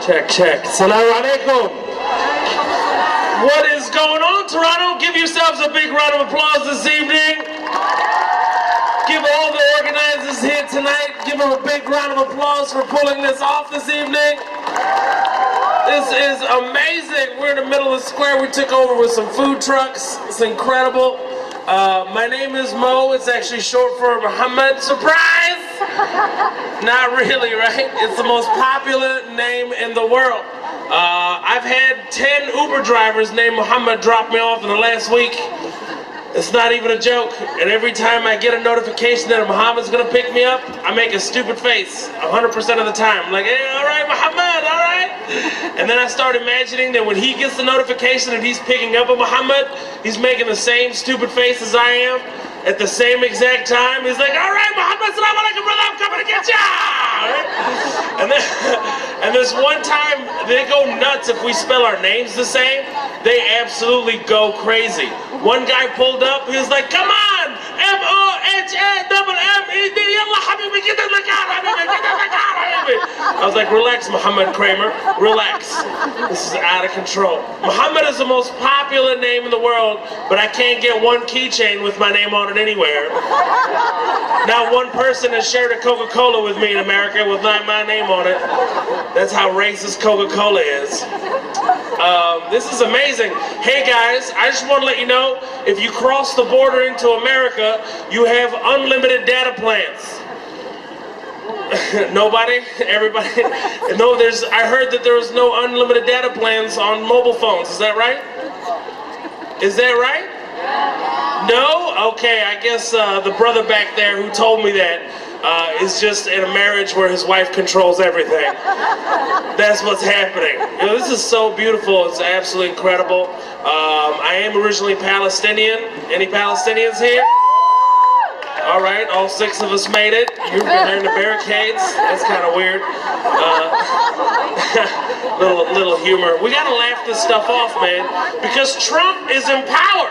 Check, check. Assalamu alaikum. What is going on, Toronto? Give yourselves a big round of applause this evening. Give all the organizers here tonight, give them a big round of applause for pulling this off this evening. This is amazing. We're in the middle of the square. We took over with some food trucks. It's incredible. My name is Mo. It's actually short for Muhammad. Surprise! Not really, right? It's the most popular name in the world. I've had 10 Uber drivers named Muhammad drop me off in the last week. It's not even a joke. And every time I get a notification that Muhammad's gonna pick me up, I make a stupid face 100% of the time. I'm like, hey, all right, Muhammad, all right? And then I start imagining that when he gets the notification that he's picking up a Muhammad, he's making the same stupid face as I am at the same exact time. He's like, all right, Muhammad, salam alaikum, brother, I'm coming to get ya! Right? And this one time, they go nuts if we spell our names the same. They absolutely go crazy. One guy pulled up, he was like, come on! M-O-H-A-M-M-E-D, yalla habibi, get in the car, habibi, get in the car, habibi. I was like, relax, Muhammad Kramer, relax. This is out of control. Muhammad is the most popular name in the world, but I can't get one keychain with my name on it anywhere. Not one person has shared a Coca-Cola with me in America with not my name on it. That's how racist Coca-Cola is. This is amazing. Hey guys, I just want to let you know, if you cross the border into America, you have unlimited data plans. Nobody? Everybody? No, I heard that there was no unlimited data plans on mobile phones. Is that right? Is that right? No? Okay, I guess the brother back there who told me that is just in a marriage where his wife controls everything. That's what's happening. You know, this is so beautiful. It's absolutely incredible. I am originally Palestinian. Any Palestinians here? All right, all 6 of us made it. You've been there in the barricades. That's kind of weird. Little humor. We gotta laugh this stuff off, man, because Trump is in power.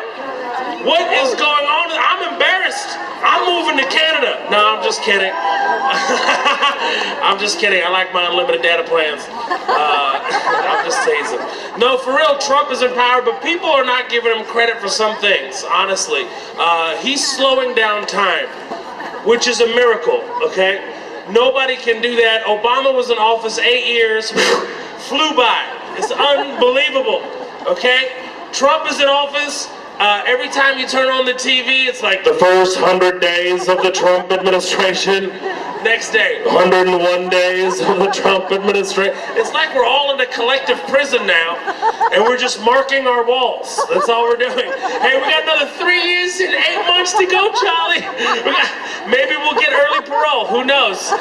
What is going on? I'm embarrassed. I'm moving to Canada. No, I'm just kidding. I'm just kidding. I like my unlimited data plans. I'm just teasing. No, for real, Trump is in power, but people are not giving him credit for some things, honestly. He's slowing down time, which is a miracle, okay? Nobody can do that. Obama was in office 8 years, flew by. It's unbelievable, okay? Trump is in office. Every time you turn on the TV, it's like the first 100 days of the Trump administration. Next day, 101 days of the Trump administration. It's like we're all in a collective prison now, and we're just marking our walls. That's all we're doing. Hey, we got another 3 years and 8 months to go, Charlie. Maybe we'll get early parole. Who knows?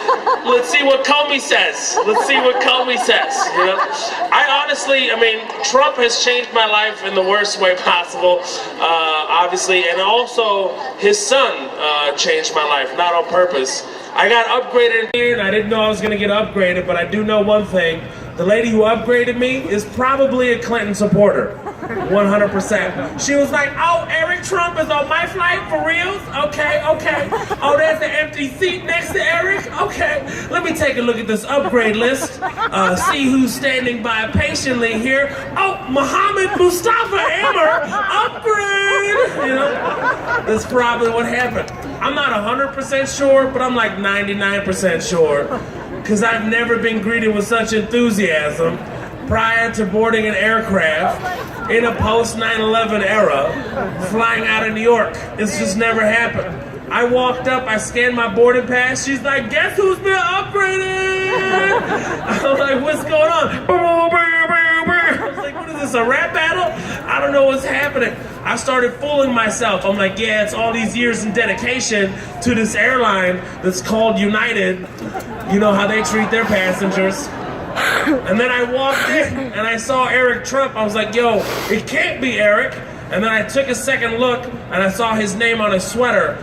Let's see what Comey says. Let's see what Comey says. You know, I mean, Trump has changed my life in the worst way possible. Obviously, and also his son changed my life, not on purpose. I got upgraded and I didn't know I was going to get upgraded, but I do know one thing. The lady who upgraded me is probably a Clinton supporter. 100%. She was like, oh, Eric Trump is on my flight for reals? Okay, okay. Oh, there's an empty seat next to Eric? Okay. Let me take a look at this upgrade list. See who's standing by patiently here. Oh, Mohammed Mustafa Ammer, upgrade! You know, that's probably what happened. I'm not 100% sure, but I'm like 99% sure. Because I've never been greeted with such enthusiasm prior to boarding an aircraft in a post 9/11 era flying out of New York. It's just never happened. I walked up, I scanned my boarding pass. She's like, guess who's been upgraded? I'm like, what's going on? I was like, what is this, a rap battle? I don't know what's happening. I started fooling myself. I'm like, yeah, it's all these years in dedication to this airline that's called United. You know how they treat their passengers. And then I walked in and I saw Eric Trump. I was like, yo, it can't be Eric. And then I took a second look and I saw his name on his sweater.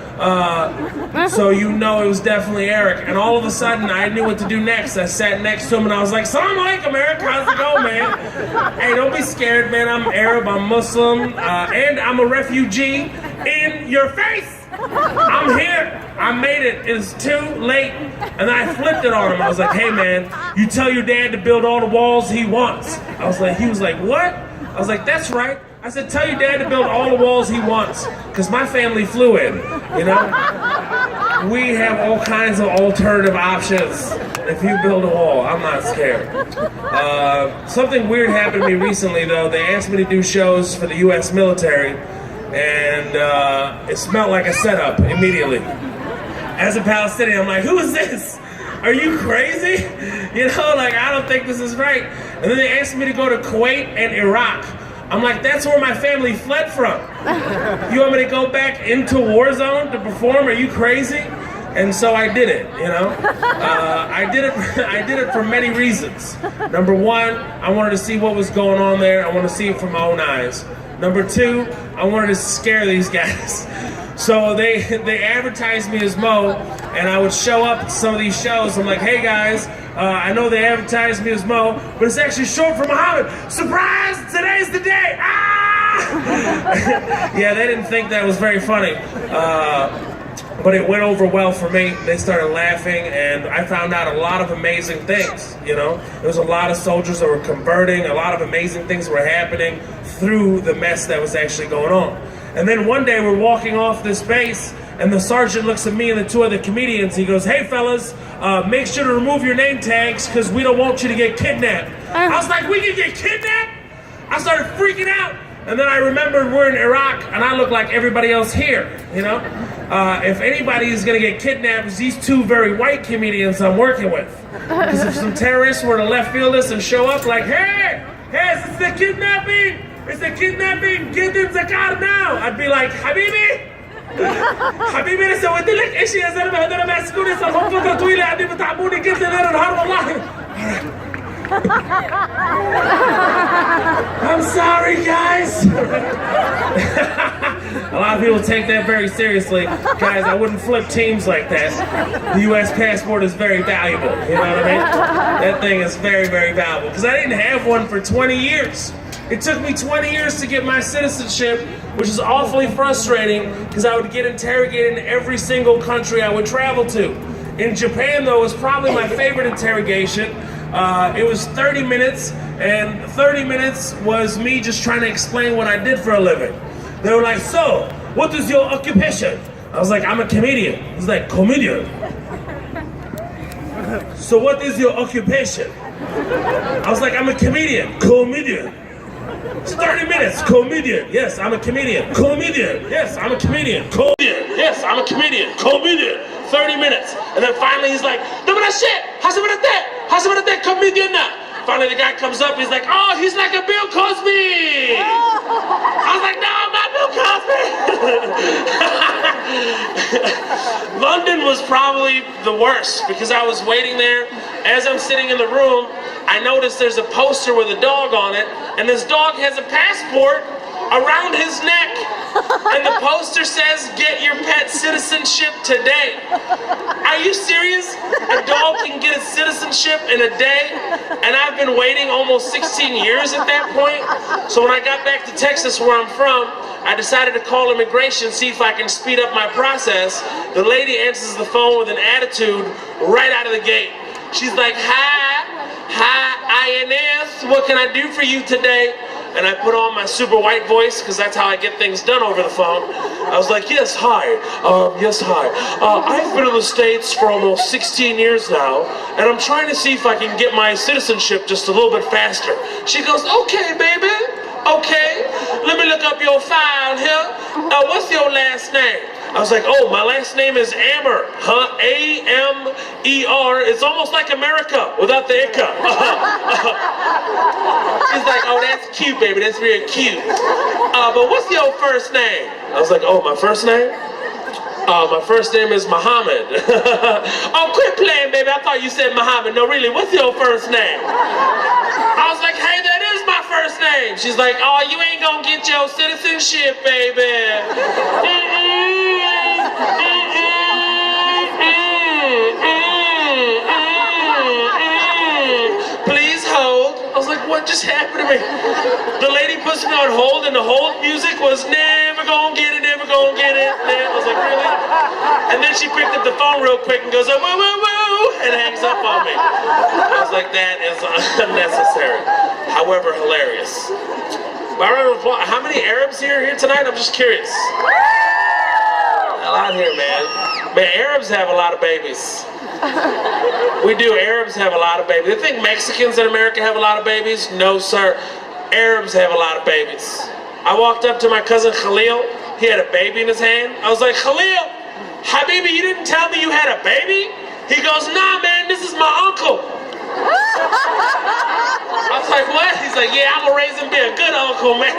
So you know it was definitely Eric. And all of a sudden I knew what to do next. I sat next to him and I was like, Salam alaikum, Eric, how's it going, man? Hey, don't be scared, man. I'm Arab, I'm Muslim, and I'm a refugee. in your face. I'm here. I made it. It's too late. And I flipped it on him. I was like, hey man, you tell your dad to build all the walls he wants. He was like, what? I was like, that's right. I said, tell your dad to build all the walls he wants, because my family flew in, you know? We have all kinds of alternative options. If you build a wall, I'm not scared. Something weird happened to me recently, though. They asked me to do shows for the U.S. military, and it smelled like a setup immediately. As a Palestinian, I'm like, who is this? Are you crazy? You know, like, I don't think this is right. And then they asked me to go to Kuwait and Iraq. I'm like, that's where my family fled from. You want me to go back into war zone to perform? Are you crazy? And so I did it, you know? I did it for many reasons. Number one, I wanted to see what was going on there. I want to see it from my own eyes. Number two, I wanted to scare these guys. So they advertised me as Mo, and I would show up at some of these shows. I'm like, hey guys, I know they advertised me as Mo, but it's actually short for Muhammad. Surprise! Today's the day! Ah! Yeah, they didn't think that was very funny. But it went over well for me. They started laughing, and I found out a lot of amazing things, you know? There was a lot of soldiers that were converting, a lot of amazing things were happening through the mess that was actually going on. And then one day we're walking off this base, and the sergeant looks at me and the two other comedians. He goes, hey fellas, make sure to remove your name tags, because we don't want you to get kidnapped. I was like, we can get kidnapped? I started freaking out. And then I remembered we're in Iraq, and I look like everybody else here, you know? If anybody is gonna get kidnapped, it's these two very white comedians I'm working with. Because if some terrorists were to left field this and show up like, hey, it's the kidnapping! It's the kidnapping! Get in the car now! I'd be like, Habibi! حبيبي انا سويت لك اشي يا زلمه هذول ماسكوني صار لهم فتره طويله قاعدين بتعبوني كل ليل ونهار والله. I'm sorry guys. A lot of people take that very seriously. Guys, I wouldn't flip teams like that. The U.S. passport is very valuable, you know what I mean? That thing is very, very valuable. Because I didn't have one for 20 years. It took me 20 years to get my citizenship, which is awfully frustrating because I would get interrogated in every single country I would travel to. In Japan, though, was probably my favorite interrogation. It was 30 minutes, and 30 minutes was me just trying to explain what I did for a living. They were like, so, what is your occupation? I was like, I'm a comedian. He's like, comedian? So what is your occupation? I was like, I'm a comedian. Comedian. It's 30 minutes. Comedian. Yes, I'm a comedian. Comedian. Yes, I'm a comedian. Comedian. Yes, I'm a comedian. Comedian. 30 minutes. And then finally he's like, no, but that shit. How's about that comedian now? Finally the guy comes up, he's like, oh, he's like a Bill Cosby. I was like, no, I'm not Bill Cosby. London was probably the worst because I was waiting there. As I'm sitting in the room, I noticed there's a poster with a dog on it, and this dog has a passport around his neck. And the poster says, get your pet citizenship today. Are you serious? A dog can get a citizenship in a day? And I've been waiting almost 16 years at that point. So when I got back to Texas, where I'm from, I decided to call immigration, see if I can speed up my process. The lady answers the phone with an attitude right out of the gate. She's like, hi, INS, what can I do for you today? And I put on my super white voice, because that's how I get things done over the phone. I was like, yes, hi. I've been in the States for almost 16 years now, and I'm trying to see if I can get my citizenship just a little bit faster. She goes, okay, baby, okay. Let me look up your file here. What's your last name? I was like, oh, my last name is Amer, huh? A-M-E-R. It's almost like America without the Ika. She's like, oh, that's cute, baby. That's very cute. But what's your first name? I was like, oh, my first name? My first name is Muhammad. Oh, quit playing, baby. I thought you said Muhammad. No, really, what's your first name? I was like, hey, that is my first name. She's like, oh, you ain't gonna get your citizenship, baby. Please hold. I was like, what just happened to me? The lady puts me on hold, and the hold music was never gonna get it, never gonna get it. And I was like, really? And then she picked up the phone real quick and goes, woo, woo, woo, and hangs up on me. I was like, that is unnecessary. However, hilarious. How many Arabs here tonight? I'm just curious. A lot here, man. Man, Arabs have a lot of babies. We do. Arabs have a lot of babies. They think Mexicans in America have a lot of babies? No, sir. Arabs have a lot of babies. I walked up to my cousin Khalil. He had a baby in his hand. I was like, Khalil, Habibi, you didn't tell me you had a baby? He goes, nah, man, this is my uncle. I was like, what? He's like, yeah, I'm gonna raise him, be a good uncle, man.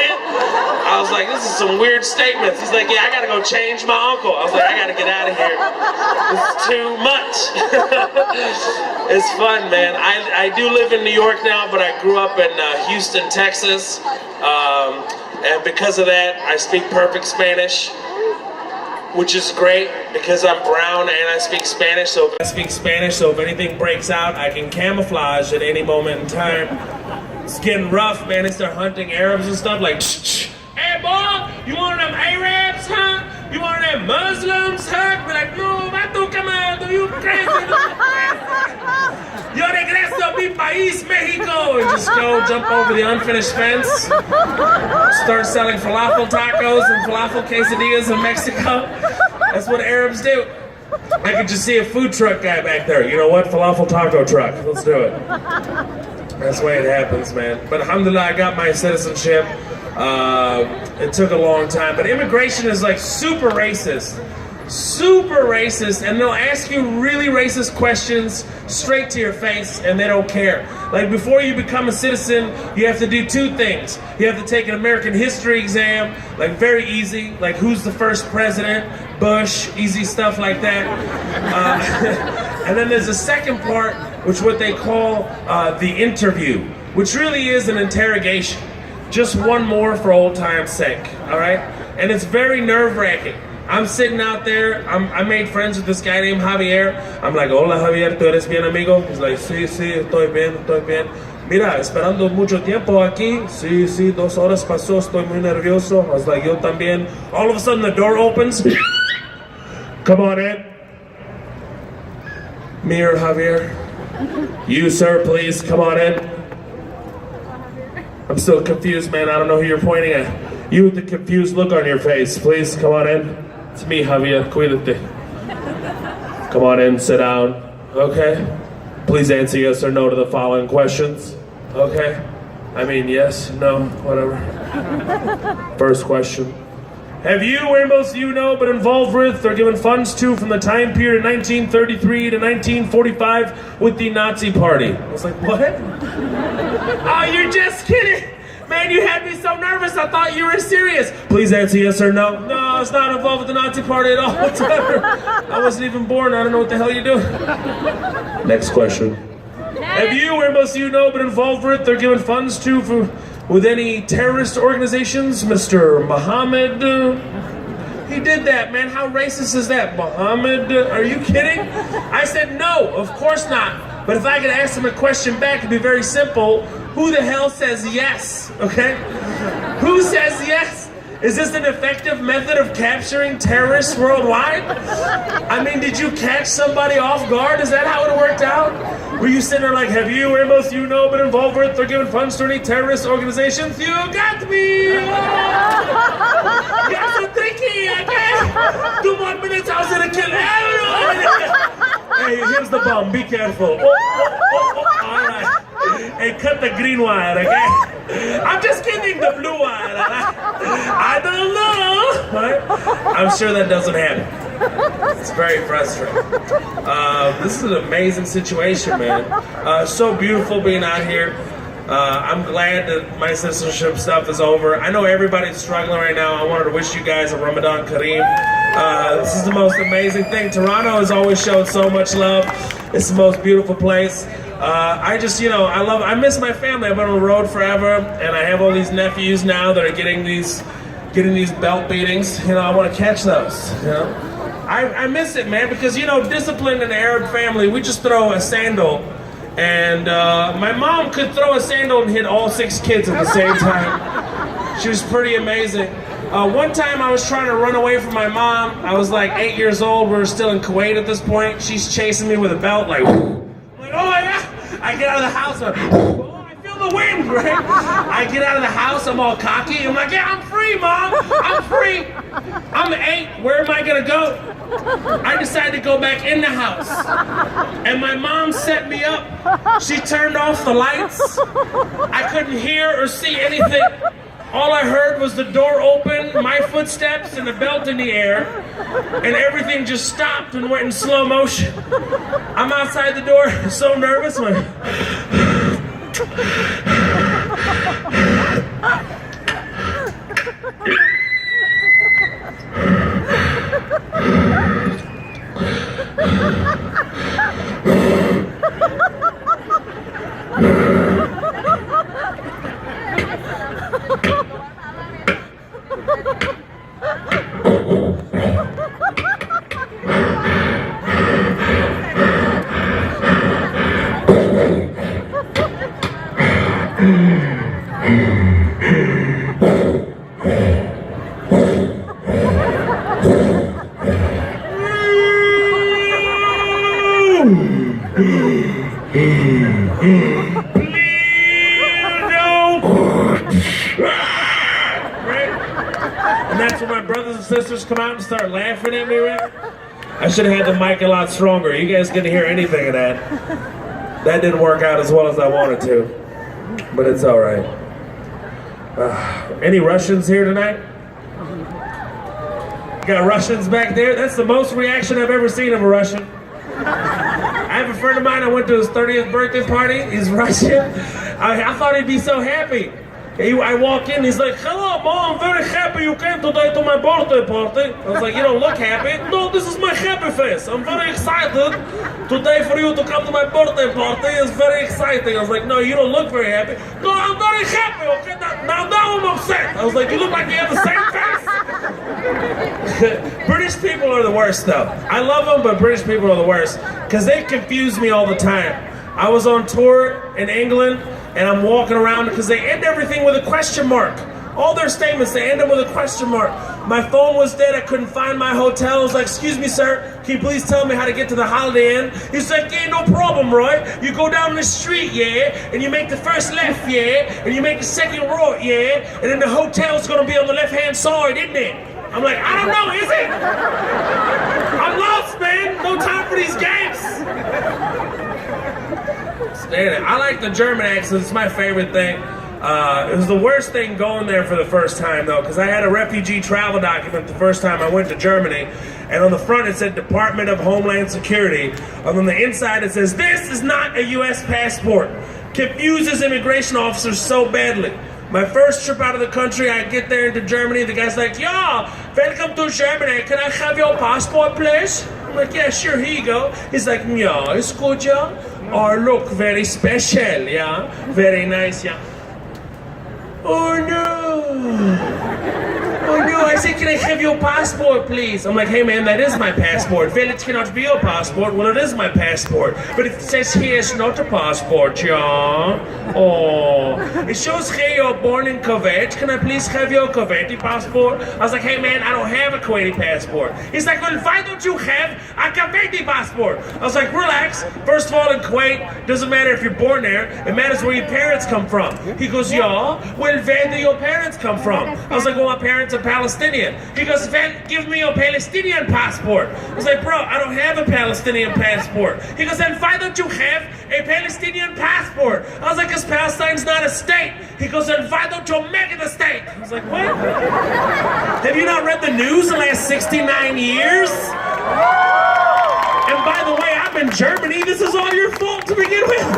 I was like, this is some weird statements. He's like, yeah, I gotta go change my uncle. I was like, I gotta get out of here. This is too much. It's fun, man. I do live in New York now, but I grew up in Houston, Texas. And because of that, I speak perfect Spanish, which is great because I'm brown and I speak Spanish. So if anything breaks out, I can camouflage at any moment in time. It's getting rough, man. They start hunting Arabs and stuff like, hey boy, you one of them Arabs, huh? You one of them Muslims, huh? Be like, no, vato, come on, you crazy? Yo regreso a mi país, Mexico. And just go jump over the unfinished fence. Start selling falafel tacos and falafel quesadillas in Mexico. That's what Arabs do. I could just see a food truck guy back there. You know what? Falafel taco truck. Let's do it. That's the way it happens, man. But alhamdulillah, I got my citizenship. It took a long time. But immigration is like super racist. Super racist, and they'll ask you really racist questions straight to your face, and they don't care. Like, before you become a citizen, you have to do two things. You have to take an American history exam, like very easy, like who's the first president, Bush, easy stuff like that. And then there's a second part, which what they call the interview, which really is an interrogation. Just one more for old time's sake, all right? And it's very nerve-wracking. I'm sitting out there, I made friends with this guy named Javier. I'm like, hola Javier, ¿tú eres bien amigo? He's like, sí, estoy bien. Mira, esperando mucho tiempo aquí. Sí, 2 horas pasó, estoy muy nervioso. I was like, yo también. All of a sudden the door opens. Come on in. Me or Javier? You, sir, please, come on in. I'm still confused, man. I don't know who you're pointing at. You with the confused look on your face, please, come on in. It's me, Javier. Cuídate. Come on in, sit down. Okay? Please answer yes or no to the following questions. Okay? I mean, yes, no, whatever. First question. Have you, or most of you know, been involved with or given funds to from the time period 1933 to 1945 with the Nazi Party? I was like, what? Oh, you're just kidding. Man, you had me so nervous, I thought you were serious. Please answer yes or no. No, it's not involved with the Nazi Party at all. Whatever. I wasn't even born. I don't know what the hell you're doing. Next question. Have you, or most of you know, been involved with or given funds to with any terrorist organizations? Mr. Muhammad? He did that, man. How racist is that? Muhammad? Are you kidding? I said no, of course not. But if I could ask him a question back, it'd be very simple. Who the hell says yes, okay? Who says yes? Is this an effective method of capturing terrorists worldwide? I mean, did you catch somebody off guard? Is that how it worked out? Were you sitting there like, have you, or most of you know, been involved with or given funds to any terrorist organizations? You got me! Oh! You're so tricky, okay? 2 more minutes, I was gonna kill everyone! Hey, here's the bomb, be careful. All right. Hey, cut the green wire, okay? I'm just kidding, the blue wire. I don't know. Right? I'm sure that doesn't happen. It's very frustrating. This is an amazing situation, man. So beautiful being out here. I'm glad that my citizenship stuff is over. I know everybody's struggling right now. I wanted to wish you guys a Ramadan Kareem. This is the most amazing thing. Toronto has always showed so much love. It's the most beautiful place. I just, I miss my family. I've been on the road forever, and I have all these nephews now that are getting these belt beatings. I want to catch those. I miss it, man, because discipline in the Arab family, we just throw a sandal, and my mom could throw a sandal and hit all 6 kids at the same time. She was pretty amazing. One time I was trying to run away from my mom. I was like 8 years old. We were still in Kuwait at this point. She's chasing me with a belt, like, I'm like, oh yeah. I get out of the house, oh, I feel the wind, right? I get out of the house, I'm all cocky. I'm like, yeah, I'm free, Mom. I'm free. I'm 8. Where am I gonna go? I decided to go back in the house. And my mom set me up. She turned off the lights. I couldn't hear or see anything. All I heard was the door open, my footsteps, and the belt in the air, and everything just stopped and went in slow motion. I'm outside the door, so nervous. And that's when my brothers and sisters come out and start laughing at me, right? I should have had the mic a lot stronger. You guys couldn't hear anything of that. That didn't work out as well as I wanted to, but it's all right. Any Russians here tonight? Got Russians back there? That's the most reaction I've ever seen of a Russian. I have a friend of mine, I went to his 30th birthday party. He's Russian. I thought he'd be so happy. I walk in, he's like, hello, Mom, I'm very happy you came today to my birthday party. I was like, you don't look happy. No, this is my happy face. I'm very excited today for you to come to my birthday party. It's very exciting. I was like, no, you don't look very happy. No, I'm very happy, okay? Now I'm upset. I was like, you look like you have the same face. British people are the worst, though. I love them, but British people are the worst because they confuse me all the time. I was on tour in England, and I'm walking around because they end everything with a question mark. All their statements, they end them with a question mark. My phone was dead, I couldn't find my hotel. I was like, excuse me, sir, can you please tell me how to get to the Holiday Inn? He's like, yeah, no problem, right? You go down the street, yeah, and you make the first left, yeah, and you make the second right, yeah, and then the hotel's gonna be on the left-hand side, isn't it? I'm like, I don't know, is it? I'm lost, man. No time for these games. I like the German accent. It's my favorite thing. It was the worst thing going there for the first time, though, because I had a refugee travel document the first time I went to Germany, and on the front it said Department of Homeland Security, and on the inside it says, this is not a U.S. passport. Confuses immigration officers so badly. My first trip out of the country, I get there into Germany, the guy's like, yeah, welcome to Germany, can I have your passport, please? I'm like, yeah, sure, here you go. He's like, yeah, it's good, yeah? Oh, look, very special, yeah? Very nice, yeah? Oh, no. Oh, no, I said, can I have your passport, please? I'm like, hey, man, that is my passport. Well, it cannot be your passport. Well, it is my passport. But it says here it's not a passport, yeah? Oh. It shows here you're born in Kuwait. Can I please have your Kuwaiti passport? I was like, hey, man, I don't have a Kuwaiti passport. He's like, well, why don't you have a Kuwaiti passport? I was like, relax. First of all, in Kuwait, doesn't matter if you're born there. It matters where your parents come from. He goes, yeah, well, where do your parents come from? I was like, well, my parents are Palestinian. He goes, then give me your Palestinian passport. I was like, bro, I don't have a Palestinian passport. He goes, then why don't you have a Palestinian passport? I was like, because Palestine's not a state. He goes, then why don't you make it a state? I was like, what? Have you not read the news in the last 69 years? And by the way, I'm in Germany. This is all your fault to begin with.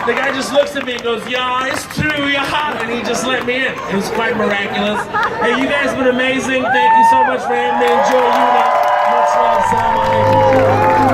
The guy just looks at me and goes, yeah, it's true, yeah, and he just let me in. It was quite miraculous. Hey, you guys have been amazing. Thank you so much for having me. Enjoy you. Much love, Salam alaikum.